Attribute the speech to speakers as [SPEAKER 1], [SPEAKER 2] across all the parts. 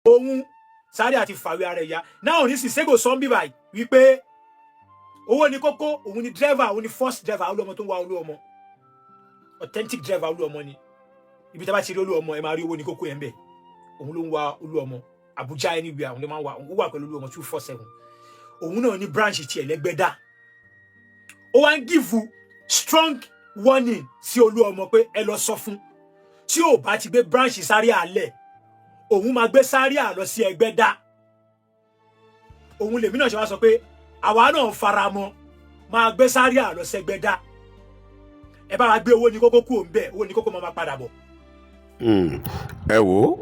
[SPEAKER 1] òun Zaria ti fàwé ara ẹ̀yà náà ní sísẹ́gò sọ́ńbì báyìí wípé owó ni kókó, òun ni driver, òun ni first driver Oluomo tó ń wá Oluomo, authentic driver Oluomo ni. Ibi tí a bá ti rí Oluomo ẹ máa rí owó ni kókó yẹn bẹ́ẹ̀, òun ló ń wá Oluomo. Abuja anywhere àwọn ló máa ń wá, ó wà pẹ̀lú Oluomo 247. Òun náà ní branch tiẹ̀ lẹ́gbẹ́dá. Ó wá ń give strong warning sí Oluomo pé ẹ lọ sọ fún tí ò bá ti gbé branch Zaria lẹ̀, òun máa gbé Zaria lọ sí Ẹgbẹ́dá. Òun lèmi náà ṣe wá sọ pé àwa náà faramọ́ máa gbé Zaria lọ sí Ẹgbẹ́dá. Ẹ bá wa gbé owó ní kókó kú òǹbẹ, owó ní kókó máa padà bọ̀.
[SPEAKER 2] Ẹ wò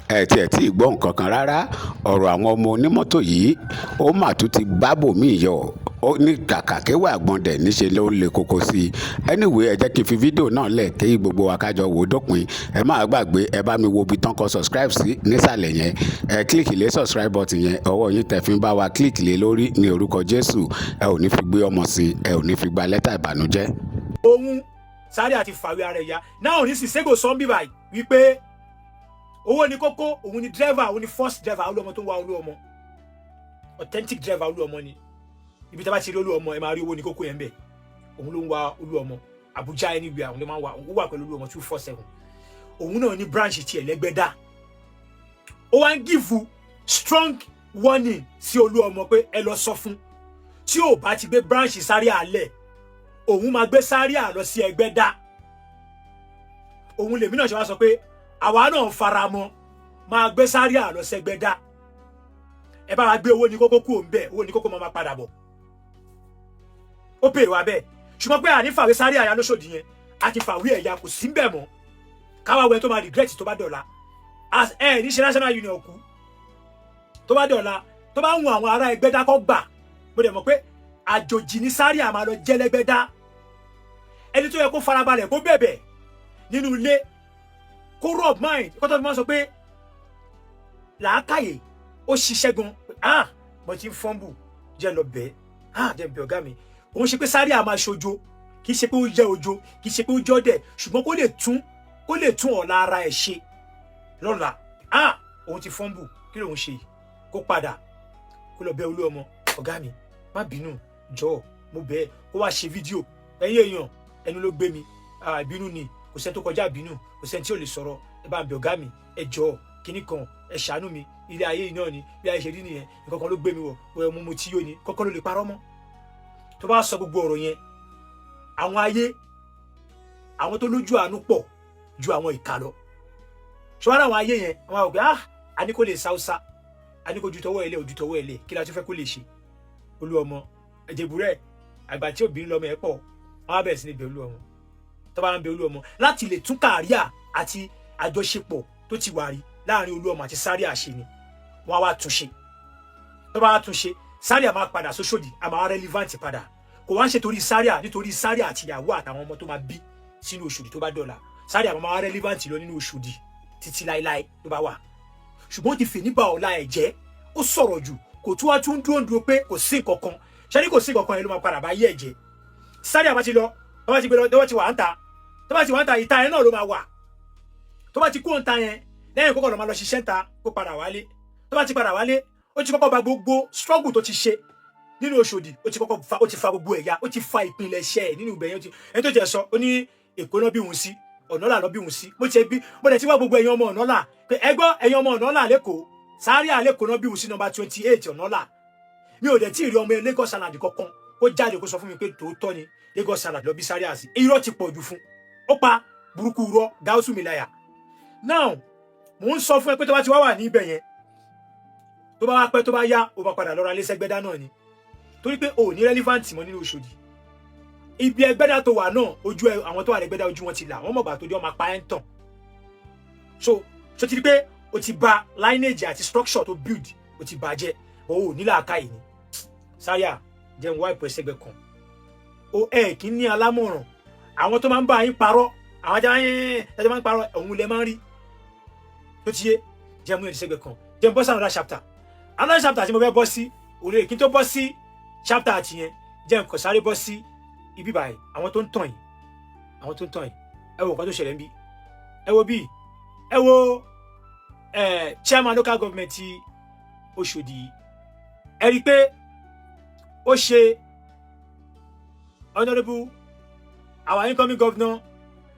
[SPEAKER 2] ẹ tiẹ̀ tí ì gbọ́ nǹkan kan rárá. Ọ̀rọ̀ àwọn ọmọ onímọ́tò yìí ó mà tún ti bábò mí yọ. Ó ní kàkà kéwà àgbọ̀ndẹ̀ níṣẹ́ ló le koko sí i. Anyway, ẹ jẹ́ kí n fi fídíò náà lẹ̀ kí gbogbo wa kájọ wò ó dópin. Ẹ má gbàgbé ẹ bá mi wo ibi tán kọ subscribe sí nísàlẹ̀ yẹn. Ẹ kílìkì lé subscribe button yẹn, ọwọ́ yín tẹ̀ fi ń bá wa kílìkì lé lórí ní orúkọ Jésù. Ẹ ò ní fi gbé ọmọ sí, ẹ ò ní fi gba lẹ́tà ìbànújẹ́.
[SPEAKER 1] Òun Zaria ti fàwé ara ẹ̀yà náà ní sísẹ́gò sọ́ńbì báyìí wípé owó ni kókó, òun ni driver, òun ni first driver Oluomo tó ń wá Oluomo, authentic driver Oluomo ni. Ibi tí a bá ti rí Oluomo ẹ máa rí owó ní kókó yẹn bẹ́ẹ̀, òun ló ń wá Oluomo. Abuja anywhere àwọn ló máa ń wá, ó wà pẹ̀lú Oluomo 247. Òun náà ní branch tiẹ̀ lẹ́gbẹ́dá. Ó wá ń give strong warning sí Oluomo pé ẹ lọ sọ fún tí ò bá ti gbé branch Zaria lẹ̀, òun máa gbé Zaria lọ sí Ẹgbẹ́dá. Òun lèmi náà ṣe wá sọ pé àwa náà faramọ́ máa gbé Zaria lọ sí Ẹgbẹ́dá. Ẹ bá wa gbé owó ní kókó kú òǹbẹ, owó ní kókó máa padà bọ̀. Ó pè wá bẹ́ẹ̀, ṣùgbọ́n pé àní fàwé Zaria ya lóṣòdì yẹn àti fàwé ẹ̀yà kò sí bẹ́ẹ̀ mọ́. Káwá wẹ tó máa regret tó bá dọ̀la. Ẹ ní ṣe national union kú tó bá dọ̀la, tó bá ń wọn àwọn ará Ẹgbẹ́dá kọ́ gbà. Mo dẹ̀ mọ̀ pé àjòjì ní Zaria máa lọ jẹ́ lẹ́gbẹ́dá. Ẹni tó yẹ kó farabalẹ̀ kó bẹ̀bẹ̀ nínú ilé kó rub mind, kó tó fi máa sọ pé làákàyè ó ṣiṣẹ́ gan. Mo ti ń fọ́nbù jẹ́ lọ bẹ́ẹ̀, jẹ́ bẹ̀ ọ̀gá mi. Òun ṣe pé Zaria máa ṣojo, kì í ṣe pé ó jẹ́ ojo, kì í ṣe pé ó jọ́ dẹ̀, ṣùgbọ́n kó lè tún ọ̀la ara ẹ̀ ṣe lọ́la. Òun ti fọ́nbù, kí lòun ṣe? Kó padà kó lọ bẹ̀ Oluomo. Ọ̀gá mi má bínú jọ̀ọ́, mo bẹ̀ ẹ́ kó wá ṣe fídíò. Ẹ̀yin èèyàn ẹnu ló gbé mi, ìbínú ni, kò sẹ́ni tó kọjá ìbínú, kò sẹ́ni tí ò lè sọ̀rọ̀. Ẹ bá ń bẹ̀ ọ̀gá mi, ẹ jọ̀ọ́ kíní kan, ẹ ṣàánú mi. Ilé ayé yìí náà ni bí ayé ṣe rí nìyẹn, nǹkan kan ló gbé mi wọ̀, bóyá mo tí yóò ní kọ́kọ́ ló lè parọ́ mọ́. Tó bá sọ gbogbo ọ̀rọ̀ yẹn, àwọn ayé, àwọn tó lójú àánú pọ̀ ju àwọn ìkà lọ. Ṣùgbọ́n àwọn ayé yẹn àwọn àwọn ògbé a ní kó lè sáúsá, a ní kó ju tọwọ́ ẹlẹ́ ojú tọwọ́ ẹlẹ́, kí la tún fẹ́ kó lè ṣe? Oluomo ẹ̀jẹ̀bùrẹ́ àgbà tí obìnrin lọ́mọ ẹ̀ pọ̀, wọ́n á bẹ̀rẹ̀ sí ní bẹ̀ Oluomo. Tó bá ń bẹ̀ Oluomo láti lè tún kàríà àti àjọṣepọ̀ tó ti wà rí láàrin Oluomo àti Zaria ṣe ni wọ́n á wá tún ṣe. Tó bá wá tún ṣe, Zaria máa padà sóṣòdì, a máa relevant padà. Kò wá ń ṣe torí Zaria, nítorí Zaria àti ìyàwó àtàwọn ọmọ tó máa bí sínú Òṣòdì tó bá dọ̀la. Zaria máa relevant lọ nínú Òṣòdì títí láíláí tó bá wà. Ṣùgbọ́n ti fè nígbà ọ̀la ẹ̀ jẹ́, ó sọ̀rọ̀ jù, kò tún wá tún dúró pé kò sí nǹkan kan. Ṣé ní kò sí nǹkan kan yẹn ló máa padà bá yé ẹ̀jẹ̀? Zaria bá ti lọ, tó bá ti gbé lọ, tó bá ti wà ń ta, tó bá ti wà ń ta, ìta yẹn náà ló máa wà. Tó bá ti kú ń ta yẹn, lẹ́yìn kókò lọ máa lọ ṣiṣẹ́ ń ta kó padà wálé. Tó bá ti padà wálé, ó ti kọ́kọ́ ba gbogbo struggle tó ti ṣe nínú Òṣòdì, ó ti fa gbogbo ẹ̀yà, ó ti fa ìpínlẹ̀ iṣẹ́ ẹ̀ nínú ibẹ̀ yẹn. Ẹni tó jẹ́ sọ, ó ní Èkó náà bí òun sí, Ọ̀nàlà lọ bí òun sí. Mo dẹ̀ ti wá gbogbo ẹ̀yin ọmọ Ọ̀nàlà pé ẹ gbọ́ ẹ̀yin ọmọ Ọ̀nàlà lẹ́kọ̀ọ́, Zaria lẹ́kọ̀ọ́ náà bí òun sí number 28 Ọ̀nàlà. Mi ò dẹ̀ tí ì rí ọmọ Lagos Island kankan kó jáde kó sọ fún mi pé tòótọ́ ni Lagos Island lọ bí Zaria sí. Irọ́ ti pọ̀ jù fún. Ó pa burúkú rọ́ Gáúsù Míláyà. Now mo ń sọ fún ẹ pé tó bá ti wá wà ní ibẹ̀ yẹn, tó bá wá pẹ́ tó bá yá, ó bá padà lọ́ra lé sẹ́gbẹ́dá náà ni. Torí pé ò ní relevant mọ́ nínú Òṣòdì. Ibi Ẹgbẹ́dá tó wà náà, ojú àwọn tó wà Ẹgbẹ́dá ojú wọn ti là, wọ́n mọ̀gbà tó dé ọmọ apá ẹ̀ ń tàn. So ti rí pé o ti ba lineage àti structure tó build, o ti bàjẹ́, o ò ní làákàyè ni. Zaria jẹ́ ń wá ìpò ẹsẹ̀gbẹ̀ kan. O kì í ní alámọ̀ràn. Àwọn tó máa ń bá yín parọ́, àwọn ajá máa ń parọ́, òun lẹ máa ń rí. Tó ti yé, jẹ́ mú ẹsẹ̀gbẹ̀ kan. Jẹ́ ń bọ́ sí another chapter. Another chapter tí mo fẹ́ bọ́ sí, òrè kí n tó bọ́ sí chapter àti yẹn, jẹ́ ń kọ̀ sáré bọ́ sí ibi báyìí. Àwọn tó ń tàn yìí, ẹ wo nǹkan tó ṣẹlẹ̀ ń bí. Ẹ wo bí, ẹ wo chairman local government ti Oshodi ẹ rí pé ó ṣe honourable our incoming governor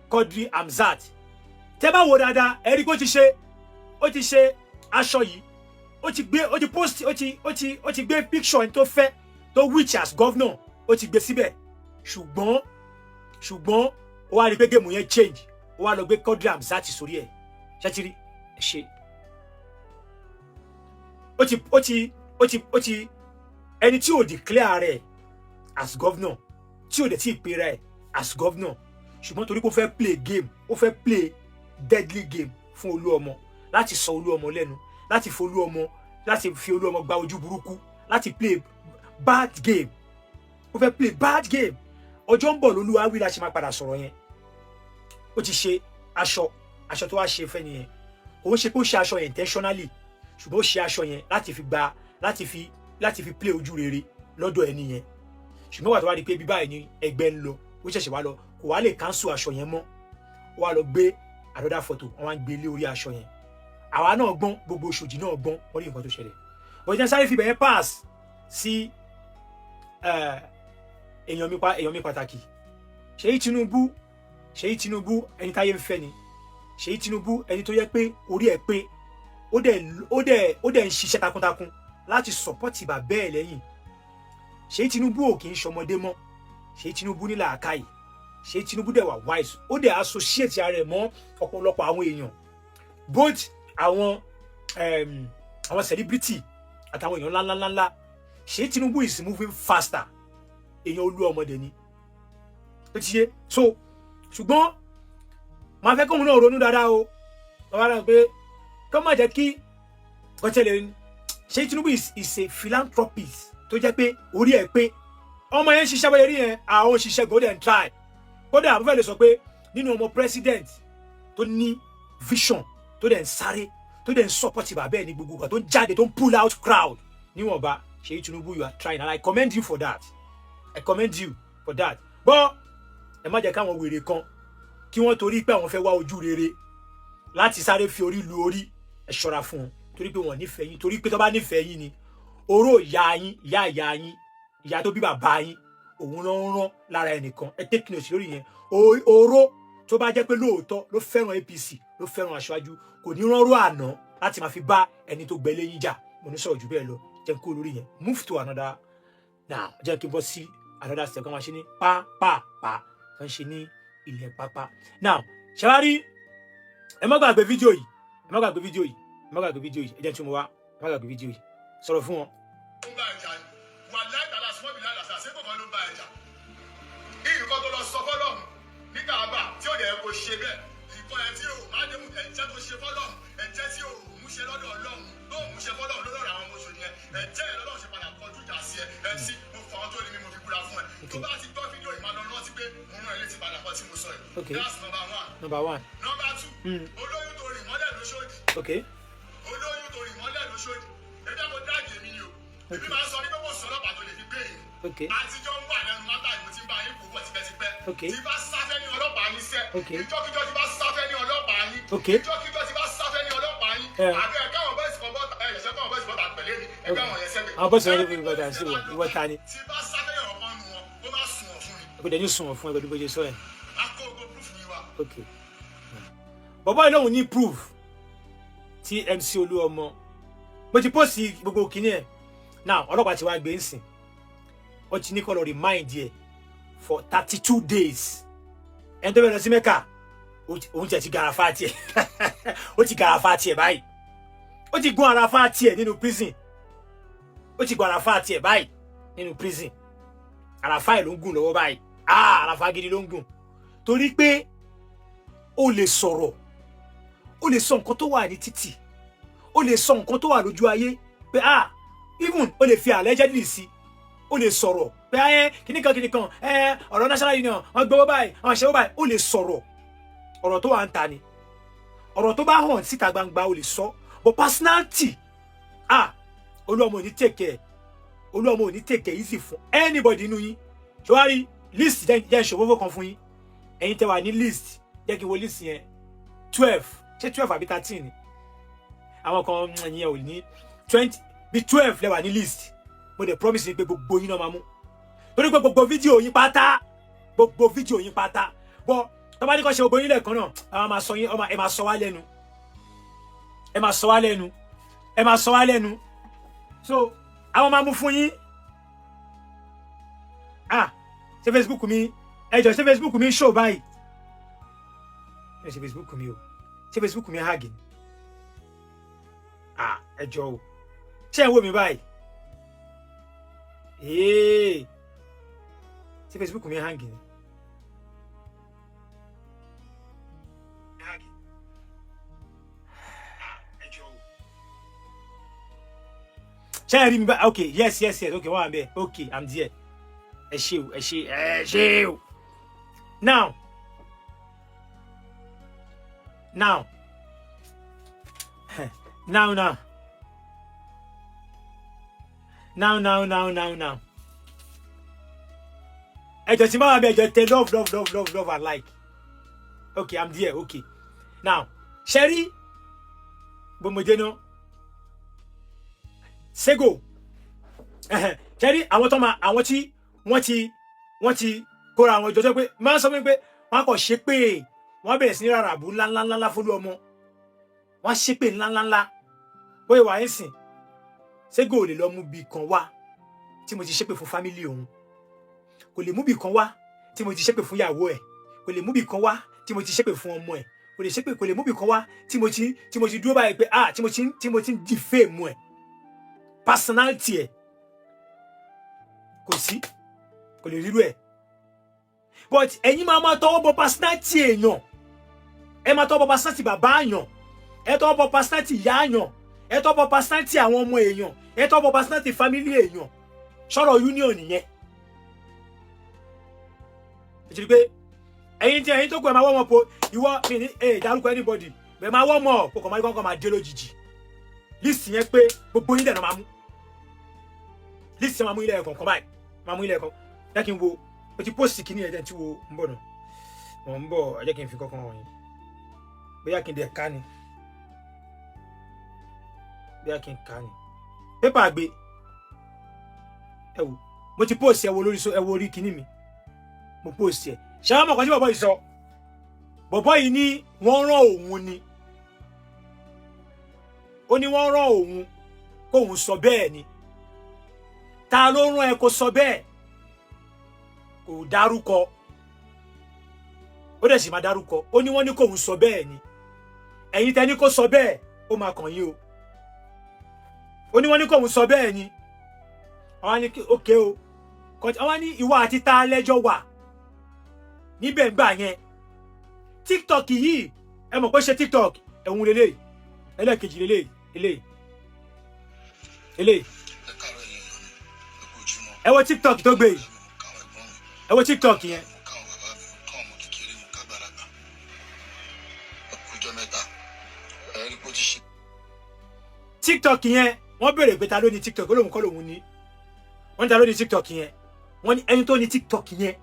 [SPEAKER 1] Quadri Hamzat tẹ́ bá wò dáadáa ẹ rí pé ó ti ṣe aṣọ yìí ó ti post ó ti gbé picture ẹni tó fẹ́ tó which as governor ó ti gbé síbẹ̀ ṣùgbọ́n ó wá rí pé géèmù yẹn change ó wá lọ gbé Quadri Hamzat sórí ẹ̀ ṣẹ́tìrí ṣe ó ti ẹni tí ò declare rẹ̀ as governor tí ò dẹ̀ tí ì pè rẹ̀ as governor ṣùgbọ́n torí pé ó fẹ́ play game ó fẹ́ play deadly game fún Oluomo láti sọ Oluomo lẹ́nu láti fi Oluomo gba ojú burúkú láti play bad game ó fẹ́ play bad game ọjọ́ ń bọ̀ lólúwa wí la ṣe máa padà sọ̀rọ̀ yẹn ó ti ṣe aṣọ tó wá ṣe fẹ́ nìyẹn òun ṣe pé ó ṣe aṣọ yẹn intentionally ṣùgbọ́n ó ṣe aṣọ yẹn láti fi play ojú rere lọ́dọ̀ ẹni yẹn ṣùgbọ́n wà tó wá di pé bí báyìí ni ẹgbẹ́ ń lọ ó ṣẹ̀ṣẹ̀ wá lọ kò wá lè cancel aṣọ yẹn mọ́ ó wá lọ gbé another photo wọn wá ń gbé lé orí aṣọ yẹn àwa náà gbọ́n gbogbo Oṣòdì náà gbọ́n wọ́n rí nǹkan tó ṣẹlẹ̀ bọ́jú náà sáré fi bẹ̀yẹn pass sí èèyàn mi pàtàkì Ṣèyí Tinubu ẹni táyé ń fẹ́ ni Ṣèyí Tinubu ẹni tó yẹ pé orí ẹ̀ pé ó dẹ̀ ń ṣiṣẹ́ takuntakun láti support bàbá ẹ̀ lẹ́yìn Ṣèyí Tinubu ò kì í ṣọmọdé mọ́ Ṣèyí Tinubu ní làákàyè Ṣèyí Tinubu dẹ̀ wà wise ó dẹ̀ associate ara ẹ̀ mọ́ ọ̀pọ̀lọpọ̀ àwọn èèyàn both àwọn celebrity àtàwọn èèyàn ńláńláńlá Ṣèyí Tinubu is moving faster èèyàn Oluomo dẹ̀ ni ó ti ṣe so ṣùgbọ́n màá fẹ́ kóhun náà ronú dáadáa o bàbá rẹ̀ pé kó má jẹ́ kí ọ̀tẹ̀lẹ̀ Ṣèyí Tinubu is a philanthropist tó jẹ́ pé orí ẹ̀ pé ọmọ yẹn ń ṣiṣẹ́ bọ́lẹ̀ rí yẹn àwọn òṣìṣẹ́ golden try kódà àbúfẹ́ lè sọ pé nínú ọmọ president tó ní vision tó dẹ̀ ń sáré tó dẹ̀ ń support bàbá ẹ̀ ní gbogbo ìgbà tó ń jáde tó ń pull out crowd níwọ̀nba Ṣèyí Tinubu you are trying and I commend you for that but ẹ má jẹ́ káwọn wèrè kan kí wọ́n torí pé àwọn fẹ́ wá ojú rere láti sáré fi orí lu orí ẹ ṣọ́ra fún wọn torí pé wọ́n nífẹ̀ẹ́ yín torí pé tó bá nífẹ̀ẹ́ yín ni oró ìyá yín ìyá tó bí bàbá yín òun ló ń rán lára ẹnìkan ẹ take note lórí yẹn oró tó bá jẹ́ pé lóòótọ́ ló fẹ́ràn APC ló fẹ́ràn aṣáájú kò ní rán ró àná láti máa fi bá ẹni tó gbẹ́lé yín jà mo ní sọ̀rọ̀ jù bẹ́ẹ̀ lọ jẹ́ n kó lórí yẹn move to another now jẹ́ kí n bọ́ sí another step kan máa ṣe ní pápápá kan ṣe ní ilẹ̀ pápá now ṣàwárí ẹ má gbàgbé fídíò yìí ẹ má gbàgbé fídíò yìí ẹ jẹ́ tí mo wá ẹ má gbàgbé fídíò yìí sọ̀rọ̀ fún wọn.
[SPEAKER 3] nǹkan tó lọ sọ fọlọ́run nígbà àbá tí ó yẹ kó ṣe bẹ́ẹ̀ nǹkan ẹ̀ tí ò má dé mú ẹ̀jẹ̀ tó ṣe fọlọ́run ẹ̀jẹ̀ tí ò mú ṣe lọ́dọ̀ ọlọ́run tó mú ṣe fọlọ́run lọ́dọ̀ àwọn ọmọ Oṣòdì yẹn ẹ̀jẹ̀ yẹn lọ́dọ̀ ṣe padà kọjú ìjà sí ẹ sí mo fọ àwọn tó ní mi mo fi kúra fún ẹ tó bá ti gbọ́ fídíò ìmọ̀ lọ rántí pé mo rán ẹ létí padà kọ́ tí mo sọ yìí that's number one. Number two olóyún tó rìn mọ́lẹ̀ lóṣòdì olóyún tó rìn mọ́lẹ̀ lóṣòdì ẹ̀jẹ̀ mo dáàgì èmi ni o èmi máa ń sọ ní pé kò sọ ọlọ́pàá tó lè fi gbé yìí àtijọ́ ń wà lẹ́nu mátà ìmú tí ń bá yín kó bọ̀ tipẹ́tipẹ́ tí bá sáfẹ́ ní ọlọ́pàá yín sẹ́ ìjọ́kíjọ́ tí bá sáfẹ́ ní ọlọ́pàá yín ìjọ́kíjọ́ tí bá sáfẹ́ ní ọlọ́pàá yín àbẹ́ ẹ̀ka àwọn bọ́ọ̀sì kan bọ́ọ̀tà ẹ̀yẹ̀sẹ̀ fún àwọn bọ́ọ̀sì bọ́ọ̀tà pẹ̀lẹ́ mi ẹgbẹ́ àwọn yẹn sẹ́gbẹ̀.
[SPEAKER 1] àwọn bọ́ọ̀sì yẹn ló bọ́ọ̀tà sí ìwọ ta ni.
[SPEAKER 3] tí bá sáfẹ́ yẹn ọ̀kan nu wọn ó máa sùn wọn fún mi.
[SPEAKER 1] kò dẹ̀ ní sùn wọn fún ẹ pẹ̀lú bó ṣe sọ yẹn.
[SPEAKER 3] a kó gbogbo proof yìí wá.
[SPEAKER 1] bọ̀bọ́ yìí lóhùn ní proof tí MC Oluomo mo ti post gbogbo kìíní ẹ̀ now ọlọ́pàá ti wá gbé ń sìn wọ́n ti ní kọ́ lọ remind yẹ for 32 days ẹni tó bẹ̀rẹ̀ sí Mẹ́kà òun ti gàràfà tiẹ̀ ó ti gàràfà tiẹ̀ báyìí ó ti gún àràfà tiẹ̀ nínú prison ó ti gún àràfà tiẹ̀ báyìí nínú prison àràfà ẹ̀ ló ń gùn lọ́wọ́ báyìí àràfà gidi ló ń gùn torí pé ó lè sọ̀rọ̀ ó lè sọ nǹkan tó wà ní títì ó lè sọ nǹkan tó wà lójú ayé pé even ó lè fi allegedly sí ó lè sọ̀rọ̀ pé kìnìkan ọ̀rọ̀ national union wọ́n gbowó báyìí wọ́n ṣe owó báyìí ó lè sọ̀rọ̀ ọ̀rọ̀ tó wà ń ta ni ọ̀rọ̀ tó bá hàn síta gbangba ó lè sọ but personality Oluomo ò ní take care easy fún anybody inú yín ṣọwárí list jẹ́ ìṣòwò kan fún yín ẹ̀yin tẹ́ wà ní list jẹ́ kí n wo list yẹn 12 ṣé 12 àbí 13 ni àwọn kan yẹn ò ní 20 bí 12 lẹ́wà ní list mo dẹ̀ promise yín pé gbogbo yín náà máa mú torí pé gbogbo fídíò yín pátá bọ́ tó bá ní kó ṣe gbogbo yín lẹ́ẹ̀kan náà àwọn máa sọ yín ẹ máa sọ wá lẹ́nu ẹ máa sọ wá lẹ́nu so àwọn máa mú fún yín ṣe Facebook mi ẹ jọ̀ọ́ ṣe Facebook mi show báyìí ẹ ṣe Facebook mi o ṣe Facebook mi hagi ẹ jọ̀ọ́ o ṣé ẹ ń wò mí báyìí ṣe Facebook mi hagi ni ṣé ẹ rí mi báyìí okay yes okay wọ́n wà bẹ́ẹ̀ okay I'm there ẹ ṣé o now ẹjọ tí n bá wà bí ẹjọ tẹ love and like okay I'm there okay now ṣẹ́rí gbọmọdé náà sego ṣẹ́rí àwọn tó máa àwọn tí wọ́n ti kóra àwọn ìjọ tó pé máa ń sọ pé wọ́n kò ṣe pé wọ́n bẹ̀rẹ̀ sí ní ráràbù ńláńláńlá fún ọmọ wọ́n ṣe pé ńláńláńlá bóyá wà ń sìn sego ò lè lọ mú bí kan wá tí mo ti ṣépè fún fámílì òun kò lè mú bí kan wá tí mo ti ṣépè fún ìyàwó ẹ̀ kò lè mú bí kan wá tí mo ti ṣépè fún ọmọ ẹ̀ kò lè mú bí kan wá tí mo ti dúró báyìí pé tí mo ti ń defame ẹ̀ personality ẹ̀ kò sí kò lè rírú ẹ̀ but ẹ̀yin máa tọwọ́ bọ personality èèyàn ẹ máa tọwọ́ bọ personality bàbá èèyàn ẹ tọwọ́ bọ personality ìyá èèyàn ẹ tọwọ́ bọ personality àwọn ọmọ èèyàn ẹ tọwọ́ bọ personality family èèyàn sọ̀rọ̀ union nìyẹn ìṣèlú pé ẹ̀yin tó kù ẹ máa wọ́ wọn po ìwọ mi ní dárúkọ anybody bẹ́ẹ̀ máa wọ́ mọ̀ kókò máa kọ́kọ́ máa dé lójijì list yẹn pé gbogbo yín dẹ̀ náà máa mú list yẹn máa mú ilé ẹ̀kọ́ kan báyìí máa mú ilé ẹ̀kọ́ jẹ́ kí n wo o ti post kìíní ẹ̀jẹ̀ tí wo ń bọ̀ náà wọ́n ń bọ̀ ẹ jẹ́ kí n fi kọ́kọ́ wọ̀nyí bóyá kí n dẹ̀ ká ni bóyá kí n ká ni pépà àgbé ẹ wò mo ti post ẹ wo lórí ẹ wo orí kìíní mi mo post ẹ ṣáà mọ̀ kan tí bọ̀bọ̀ yìí sọ bọ̀bọ̀ yìí ní wọ́n rán òun ni ó ní wọ́n rán òun kóun sọ bẹ́ẹ̀ ni ta ló rán ẹ kó sọ bẹ́ẹ̀ kò dárúkọ ó dẹ̀ sì máa dárúkọ ó ní wọ́n ní kóun sọ bẹ́ẹ̀ ni ẹ̀yin tẹ́ ní kó sọ bẹ́ẹ̀ ó máa kàn yín o ó ní wọ́n ní kóun sọ bẹ́ẹ̀ ni àwọn ní òkè o àwọn ní ìwọ àti ta lẹ́jọ́ wà níbẹ̀ gbà yẹn TikTok yìí ẹ mọ̀ pé ṣe TikTok ẹ̀hún lélẹ́yìí ẹlẹ́ẹ̀kejì lélẹ́yìí ẹ wo TikTok tó gbé yìí ẹ wo TikTok yẹn TikTok yẹn wọ́n béèrè pé ta ló ní TikTok olóhùn kọ́ lòun ní wọ́n ní ta ló ní TikTok yẹn wọ́n ní ẹni tó ní TikTok yẹn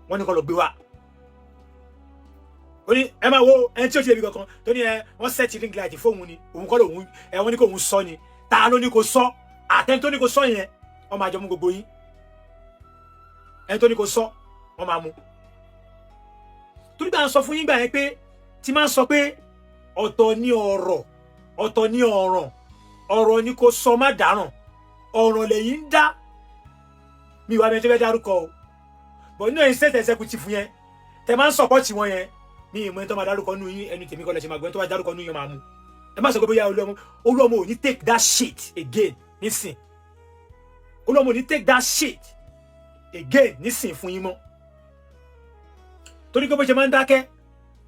[SPEAKER 1] wọ́n ní kó lọ gbé wá ó ní ẹ máa wo ẹni tí ó ti lè bí kankan tó ní wọ́n set ring light fóun ni òun kọ́ lòun wọ́n ní kó òun sọ ni ta ló ní kó sọ àtẹni tó ní kó sọ yẹn wọ́n máa jọ mú gbogbo yín ẹni tó ní kó sọ wọ́n máa mú torí bá ń sọ fún yín gbà yẹn pé tí máa ń sọ pé ọ̀tọ̀ ní ọ̀rọ̀ ọ̀tọ̀ ní ọ̀ràn ọ̀rọ̀ ni kò sọ má dáràn ọ̀ràn lẹ́yìn ń dá mi ìwà mi tó fẹ́ dárúkọ o bọ̀ nínú ẹ̀yin state executive yẹn tẹ máa ń support wọn yẹn mi ìmọ̀ ẹni tó máa dárúkọ nínú yín ẹni tèmi kọ́ lẹ́sẹ̀ máa gbọ́ ẹni tó máa dárúkọ nínú yín máa mú ẹ má sọ pé bóyá Oluomo ò ní take that shit again nísìn Oluomo ò ní take that shit again nísìn fún yín mọ́ torí pé bó ṣe máa ń dákẹ́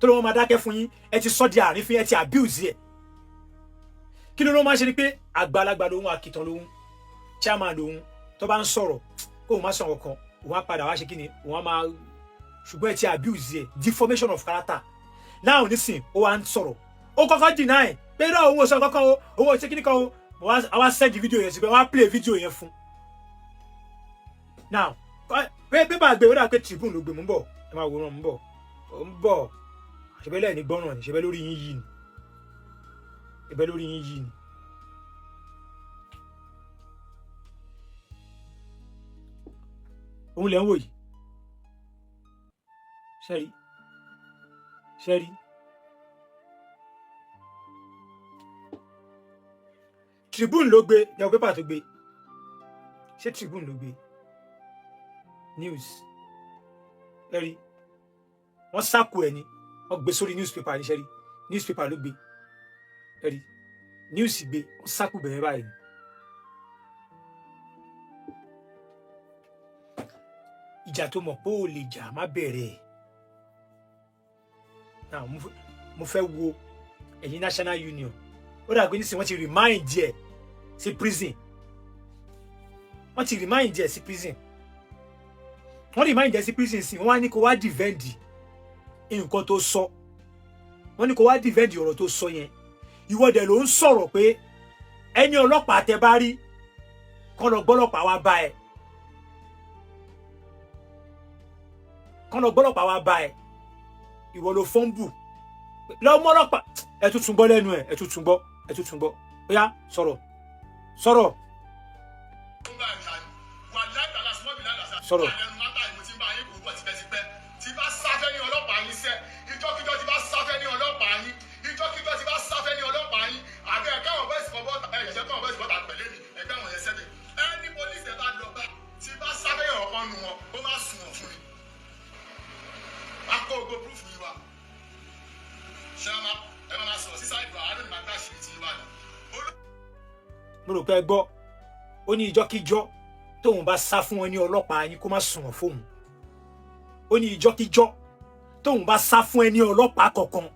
[SPEAKER 1] tó ló wọn máa dákẹ́ fún yín ẹ ti sọ di àrífín ẹ ti abuse ẹ kí ló máa ṣe ni pé àgbàlagbà lòun àkìtàn lòun chairman lòun tó bá ń sọ̀rọ̀ kó òun má sọ̀rọ̀ kan òun á padà wá ṣe kí ni òun á máa ṣùgbọ́n ẹ ti abuse ẹ deformation of character now nísìn ó wá ń sọ̀rọ̀ ó kọ́kọ́ deny pé irọ́ òun ò sọ kankan o òun ò ṣe kí ni kan o àwa send video yẹn sí pé wọ́n á play video yẹn fún now pé pépà àgbẹ̀ ó dà pé tribune ló gbé mú bọ̀ ẹ máa wòran mú bọ̀ ó ń bọ̀ ṣẹbẹ́ lẹ́ẹ̀ ní gbọ́ràn ni ṣẹbẹ́ lórí yín yìí ni ṣẹbẹ́ lórí yín yìí ni òun lẹ ń wò yìí ṣẹ́rí Tribune ló gbé yàwó pépà tó gbé ṣé Tribune ló gbé news ẹ̀rí wọ́n sáàkù ẹ̀ ni wọ́n gbé sórí newspaper ní ṣẹ́rí newspaper ló gbé ẹ̀rí news gbé wọ́n sáàkù bẹ̀rẹ̀ báyìí. ìjà tó mọ̀ pé ó lè jà má bẹ̀rẹ̀ now mo fẹ́ wo ẹ̀yin National Union ó dàgbé nísìnyí wọ́n ti remind ẹ̀ sí prison wọ́n ti remind ẹ̀ sí prison wọ́n remind ẹ̀ sí prison sí wọ́n wá ní kó wá defend nǹkan tó sọ wọ́n ní kó wá defend ọ̀rọ̀ tó sọ yẹn ìwọ dẹ̀ ló ń sọ̀rọ̀ pé ẹni ọlọ́pàá tẹ bá rí kọ́ lọ gbọ́lọ́pàá wá bá ẹ kọ́nà gbọ́lọ́pàá wa bá ẹ ìwọ ló fọ́nbù lọ́mọ ọlọ́pàá ẹ tún tún gbọ́ lẹ́nu ẹ tún tún gbọ́ bóyá sọ̀rọ̀. sọ̀rọ̀.
[SPEAKER 3] tí bá sáfẹ́ ní ọlọ́pàá yín sẹ́ ìjọ́kíjọ́ tí bá sáfẹ́ ní ọlọ́pàá yín ìjọ́kíjọ́ tí bá sáfẹ́ ní ọlọ́pàá yín àbẹ́ ẹ̀kẹ́ wọn bẹ́ẹ̀ sì fọ́ bọ́ta ẹ̀yẹ̀ṣẹ́ kọ́ wọn bẹ́ẹ̀ sì bọ́ta pẹ̀lẹ́ mi ẹgbẹ́ wọn yẹn sẹ́bẹ̀ ẹni pólísì ẹ̀ bá lọ bá tí bá sáfẹ́ yẹn ọ̀kan nu wọn ó má sùn wọn fún mi. akọ ògbó púrúfù yìí wa ṣé ẹ máa sọ̀rọ̀ sí sáìdì wa àádọ́ni máa gbá ṣìrì tí wà ní.
[SPEAKER 1] mo rò pé ẹ gbọ́ ó ní ìjọ́kíjọ́ tóun bá sá fún wọn ní ọlọ́pàá yín kó má sùn wọn fóun ó ní ìjọ́kíjọ́ tóun bá sá fún ẹni ọlọ́pàá kankan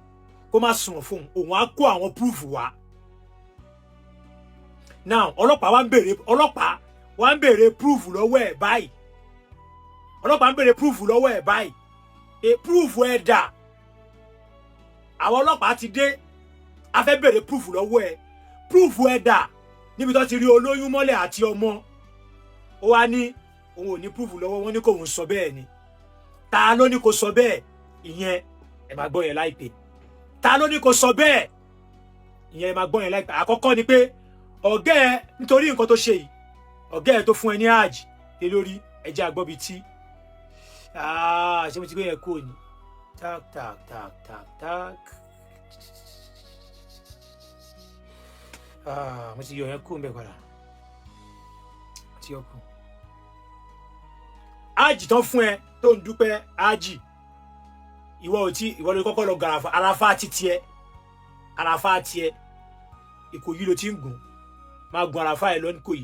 [SPEAKER 1] kó má sùn wọn fóun òun á kó àwọn púrúfù wá. now ọlọ́pàá wa ń béèrè púrúfù lọ́wọ́ ẹ̀ báyìí púrúfù ẹ̀ dà àwọn ọlọ́pàá ti dé a fẹ́ béèrè púrúfù lọ́wọ́ ẹ̀ púrúfù ẹ̀ dà níbi tó ti rí olóyún mọ́lẹ̀ àti ọmọ ó wá ní òun ò ní púrúfù lọ́wọ́ wọn ní kò ń sọ bẹ́ẹ̀ ni ta ló ní kó sọ bẹ́ẹ̀ ìyẹn ẹ máa gbọ́ yẹn láìpẹ́ ta ló ní kó sọ bẹ́ẹ̀ ìyẹn ẹ máa gbọ́ yẹn láìpẹ́ àkọ́kọ́ ni pé ọ̀gá ẹ nítorí nǹkan tó ṣe yìí ọ̀gá ẹ tó fún ẹ ní àjì lé lórí ẹjẹ́ àgbọ́bi tí ṣé mo ti gbé yẹn kúrò ní tak mo ti yọ yẹn kúrò mbẹ padà ti yọ kú àjì tán fún ẹ tó ń dúpẹ́ àjì ìwọ ló kọ́kọ́ lọ gàràfà àràfà tiẹ̀ Ìkòyí ló ti ń gùn máa gun àràfà ẹ lọ ní Ìkòyí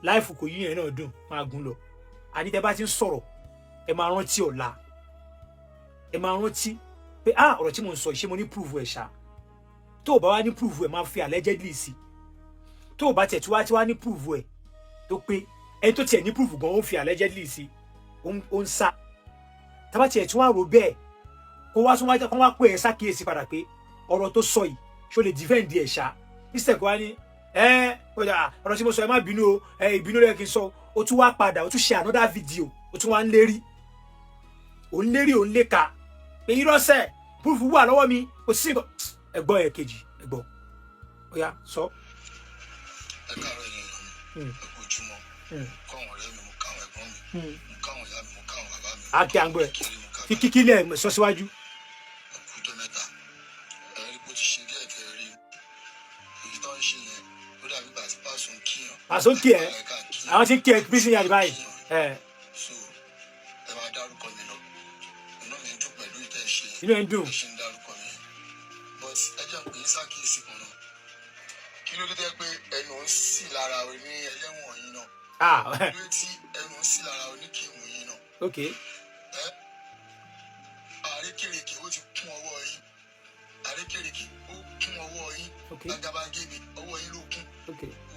[SPEAKER 1] láìfù Ìkòyí yẹn náà dùn máa gun lọ àní tẹ bá ti ń sọ̀rọ̀ ẹ máa rántí ọ̀la ẹ máa rántí pé ọ̀rọ̀ tí mo ń sọ ṣé mo ní proof ẹ̀ ṣá tó o bá wá ní proof ẹ̀ máa fi allegedly sí tó o bá tẹ̀ tí wá ní proof ẹ̀ tó pé ẹni tó tiẹ̀ ní proof gan ó ń fi allegedly sí ó ń sá tábà tiẹ̀ tí wọ́n á rò bẹ́ẹ̀ kó wá pé ẹ ṣàkíyèsí padà pé ọ̀rọ̀ tó sọ yìí ṣó lè defend ẹ̀ ṣá instead kó wá ní ọ̀rọ̀ tí mo sọ ẹ má bínú o ìbínú rẹ̀ kì í sọ o tún wá padà o tún ṣe another video o tún wá ń lérí ò ń léka pé irọ́sẹ̀ proof wà lọ́wọ́ mi kò sí nǹkan ẹ̀gbọ́n ẹ̀ kejì ẹ̀gbọ́n ó yá sọ.
[SPEAKER 3] ẹ káàárọ̀ ẹ̀yin ẹ kú ojúmọ́ káwọn ọ̀rẹ́ mi mo káwọn ẹ̀gbọ́n mi mo káwọn ìyá mi mo káwọn bàbá mi.
[SPEAKER 1] a kí àgbẹ̀ kíkí lẹ̀ sọ síwájú.
[SPEAKER 3] ẹ kú ọjọ́ mẹ́ta ẹ rí bó ti ṣe díẹ̀ tẹ̀ rí èyí tó ń ṣe yẹn ó dàbí ìgbà tí pàṣẹ ń kíyàn.
[SPEAKER 1] pàṣẹ ń kí ẹ àwọn tí ń kí ẹ bísí yàrá báyìí.
[SPEAKER 3] so ẹ máa dárúkọ mi lọ inú mi ń dùn pẹ̀lú ìtẹ̀ ṣe
[SPEAKER 1] inú ẹ ń dùn.
[SPEAKER 3] ẹ ṣe ń dárúkọ mi but ẹ jẹ́ pé sákìyèsí kan náà kí ló dé tẹ́ pé ẹnu ń sì lára ní ẹlẹ́wọ̀n yín náà kí ló dé tí ẹnu ń sì lára oníkèémù yín náà.
[SPEAKER 1] ok.
[SPEAKER 3] àrékèrèkè ó ti kún ọwọ́ yín àrékèrèkè ó kún ọwọ́ yín Àgàbàgebè ọwọ́ yín ló kún.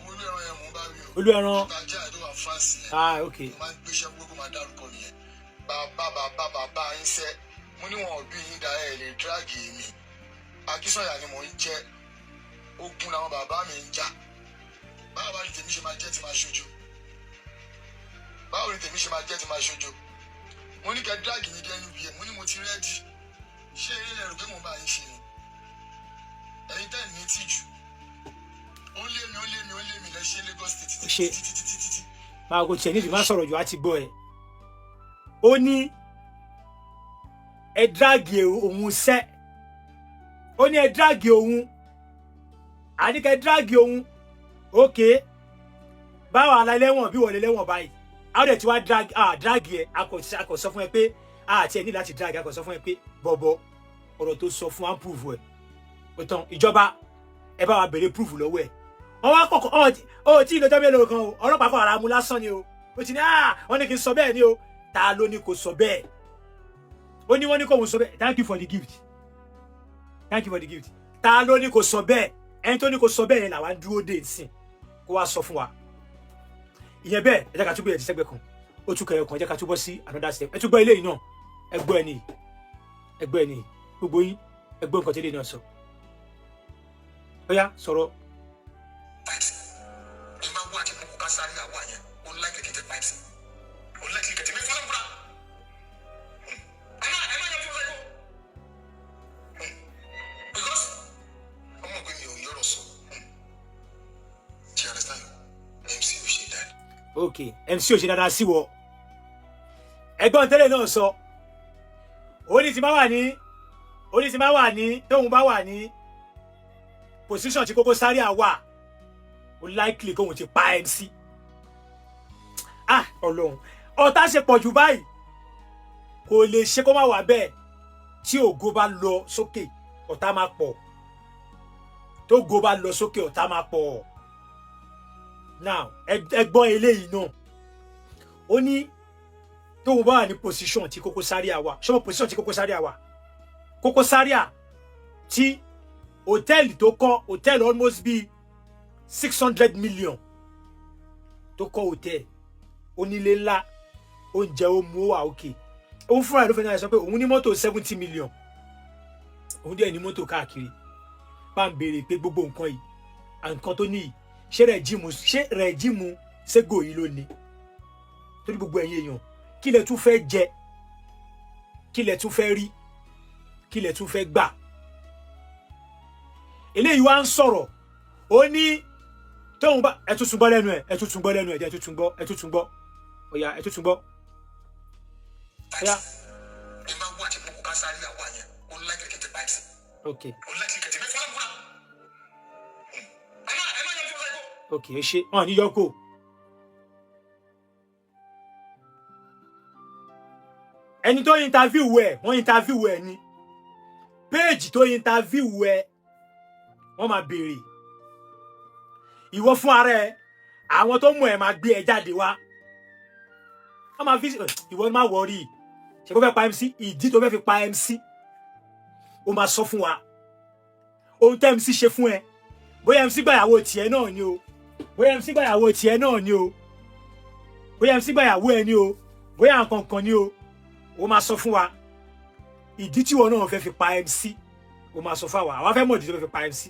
[SPEAKER 3] olú ẹran yẹn mò ń bá rí o.
[SPEAKER 1] olú ẹran.
[SPEAKER 3] ọ̀tàjà ẹ̀ tó wà fáǹsì yẹn.
[SPEAKER 1] ok.
[SPEAKER 3] máa ń gbéṣẹ́ gbogbo máa dárúkọ nìyẹn. bàbá yín sẹ́ mo ní wọn ò bí yín dá ẹ̀ lè dráàgì mi. Akínsànyà ni mò ń jẹ́ ogun làwọn bàbá mi ń jà. báwo ni tèmi ṣe máa jẹ́ ti máa ṣojú? mo ní kẹ́ dráàgì mi dẹ́nu bíi ẹ̀ mo ní mo ti rẹ́ẹ̀dì. ṣé eré lẹ́rù pé mo bá yín ṣe ni? ẹ̀yin tẹ́ ní tìjú. ó lé mi lẹ́ ṣe Lagos State títí.
[SPEAKER 1] máa kò tiẹ̀ nídìí má sọ̀rọ̀ jù á ti gbọ́ ẹ. ó ní ẹ dragi òun sẹ́, ó ní ẹ dragi òun, àníkẹ́ dragi òun, okay báwo alẹ́lẹ́wọ̀n bí wọlé lẹ́wọ̀n báyìí àwọn dẹ̀ tí wá dragi ẹ akọ̀ sọ fún ẹ pé àti ẹ ní láti dragi akọ̀ sọ fún ẹ pé bọ̀bọ̀ ọ̀rọ̀ tó sọ fún wa ń prove ẹ ó tán ìjọba ẹ bá wa béèrè prove lọ́wọ́ ẹ wọ́n wá kọ̀kọ́ ó tí ìlọ́jọ́ mélòó kan o ọlọ́pàá kọ̀ ara mu lásán ni o ó ti ní wọ́n ní kí n sọ bẹ́ẹ̀ ni o ta ló ní kò sọ bẹ́ẹ̀ ó ní wọ́n ní kò wọ́n sọ bẹ́ẹ̀ thank you for the gift ta ló ní kò sọ bẹ́ẹ̀ ẹni tó ní kò sọ bẹ́ẹ̀ yẹn làwa ń dúró dé ìsìn kó wá sọ fún wa ìyẹn bẹ́ẹ̀ ẹ jẹ́ ká túbọ̀ ẹ̀ ti sẹ́gbẹ̀ kan ó tún kẹyọ kan ẹ jẹ́ ká túbọ̀ sí another step ẹ tún gbọ́ eléyìí náà ẹ gbọ́ ẹ ní gbogbo yín ẹ gbọ́ nǹkan tí eléyìí náà sọ ó yá sọ̀rọ̀. Okay, MC ò ṣe dáadáa sí wọ ẹ̀gbọ́n tẹ́lẹ̀ náà sọ ó ní tí máa wà ní tóun bá wà ní position tí Koko Zaria wà ó likely kóun ti pa MC Ọlọ́run ọ̀tá ṣe pọ̀ jù báyìí kò lè ṣe kó má wà bẹ́ẹ̀ tí ògo bá lọ sókè ọ̀tá máa pọ̀ tó ògo bá lọ sókè ọ̀tá máa pọ̀. Now ẹgbọ́n eléyìí náà ó ní tóun bá wà ní position tí Koko Zaria wà ṣọwọ́ position tí Koko Zaria wà Koko Zaria tí hòtẹ́ẹ̀lì tó kọ́ hòtẹ́ẹ̀lì almost bíi 600 million tó kọ́ hòtẹ́ẹ̀lì onílé ńlá oúnjẹ ó mú wà òkè òun fúnra ló fẹ́ náà sọ pé òun ní mọ́tò 70 million òun dẹ̀ ní mọ́tò káàkiri bá ń béèrè pé gbogbo nǹkan yìí nǹkan tó níyì ṣé rẹ̀jímù Sego yìí ló ní torí gbogbo ẹ̀yin èèyàn kí lẹ tún fẹ́ jẹ kí lẹ tún fẹ́ rí kí lẹ tún fẹ́ gbà eléyìí wá ń sọ̀rọ̀ ó ní tóun bá ẹ tún tún gbọ́ lẹ́nu ẹ̀ ẹ tún tún gbọ́ lẹ́nu ẹ̀ ẹ tún tún gbọ́ ọ̀yà ẹ tún tún gbọ́ ọ̀yà. Okay. Okay, ẹ ṣe wọn ní yọkó ẹni tó interview ẹ wọ́n interview ẹ ní page tó interview ẹ wọ́n máa béèrè ìwọ fún ara ẹ àwọn tó mú ẹ máa gbé ẹ jáde wá wọ́n máa fi ìwọ má worry ṣe kó fẹ́ pa MC ìdí tó fẹ́ fi pa MC ó máa sọ fún wa ohun tẹ́ MC ṣe fún ẹ bóyá MC gbàyàwó tiẹ̀ náà ni o bóyá MC gbàyàwó tiẹ̀ náà ni o bóyá MC gbàyàwó ẹ ni o bóyá nǹkan kan ni o ó máa sọ fún wa ìdí tí wọn náà fẹ́ fi pa MC ó máa sọ fún wa àwa fẹ́ mọ̀ ìdí tó fẹ́ fi pa MC